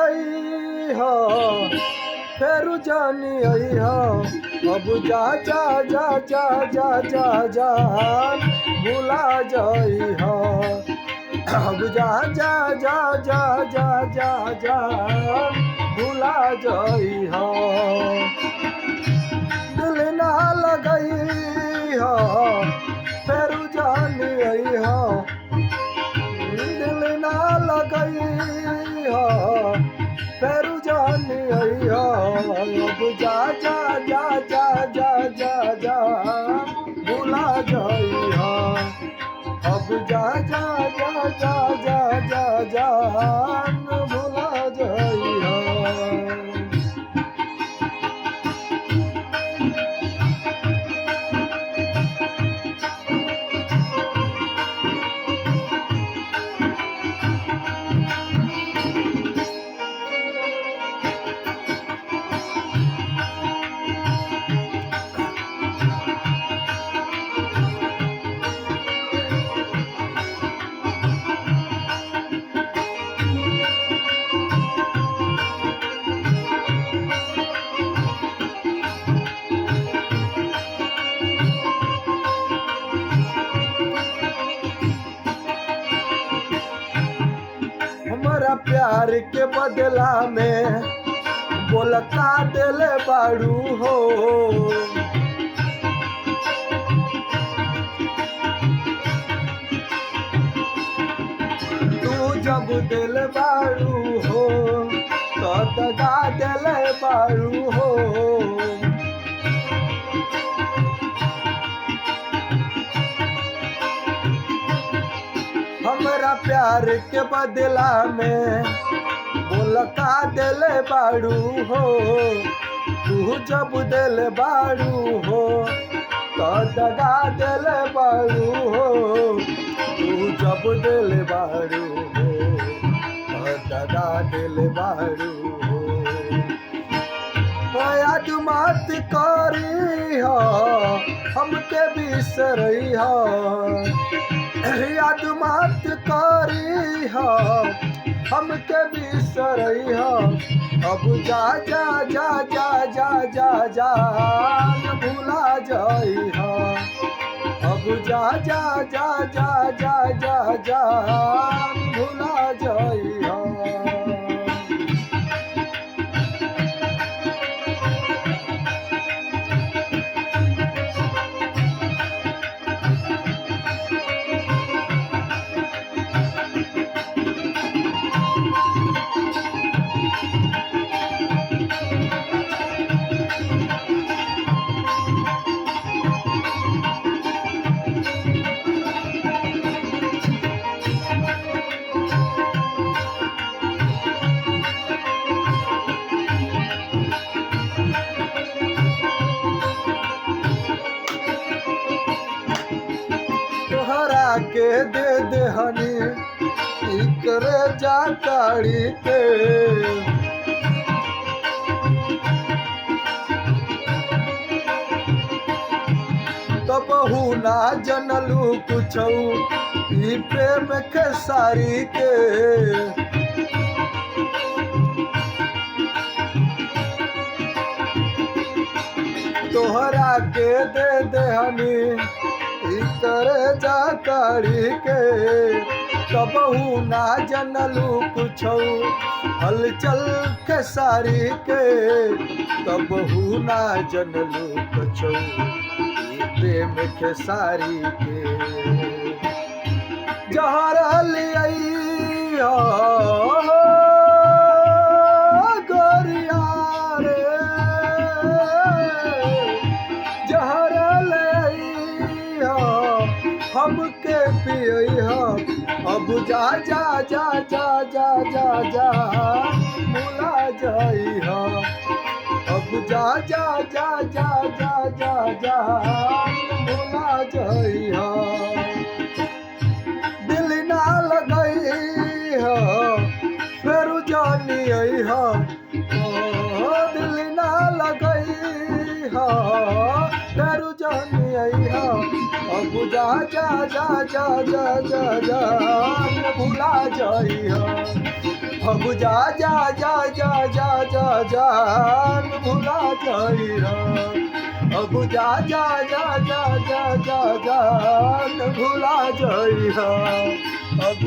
लगई हो फेरू जानी आई हो अब जा जा जा जा जा जा जा भुला जाई हो अब जा जा जा जा जा जा जा भुला जाई हो दिल ना लगई हो फेरू जानी आई हो दिल ना लगई हो फेरू जानी आई हो अब जा जा जा जा जा जा जा भुला जाई हो अब जा जा जा जा जा जा जा भुला जाई हो हमारा प्यार के बदला में बोल का दिल बाड़ू हो तू जब दिल बाड़ू हो तो दगा दिल बाड़ू हो हमारा प्यार के बदला में बोल का दिल बाड़ू हो तू जब दिल बाड़ू हो तो दगा दिल बाड़ू हो तू जब दिल बाड़ू हो तो दगा दिल बाड़ू हो याद मत करी हो हमके बिसरई हो याद मत करी हो हमके बिसरई हो अब जा जा जा जा जा जा जा भुला जाई हो अब जा जा जा जा जा जा जा भुला जाई हो तोहरा के दे दे हनी करे जा काढ़ी के तो बहु ना जनलू कुछ ई प्रेम के सारी के तोहरा के दे दे हनी करे जा काढ़ी के कबहू ना जनलू कुछ हलचल के सारी के कबहू ना जनलू कुछ प्रेम के सारी के जहर लिया गोरिया रे जहर लिया हमके पियई हो अब जा जा जा जा जा जा जा भुला जाई हो अब जा जा जा जा जा जा जा भुला जाई हो दिल ना लगई हो फिर जानी आई हो दिल ना लगई हो फिर जानी आई हो अब जा जा जा जा जा जा जा भुला जाई हो अब जा जा जा जा जा जा जान भुला जाइहा अब जा जा जा जा जा जा जान भुला जाइहा अब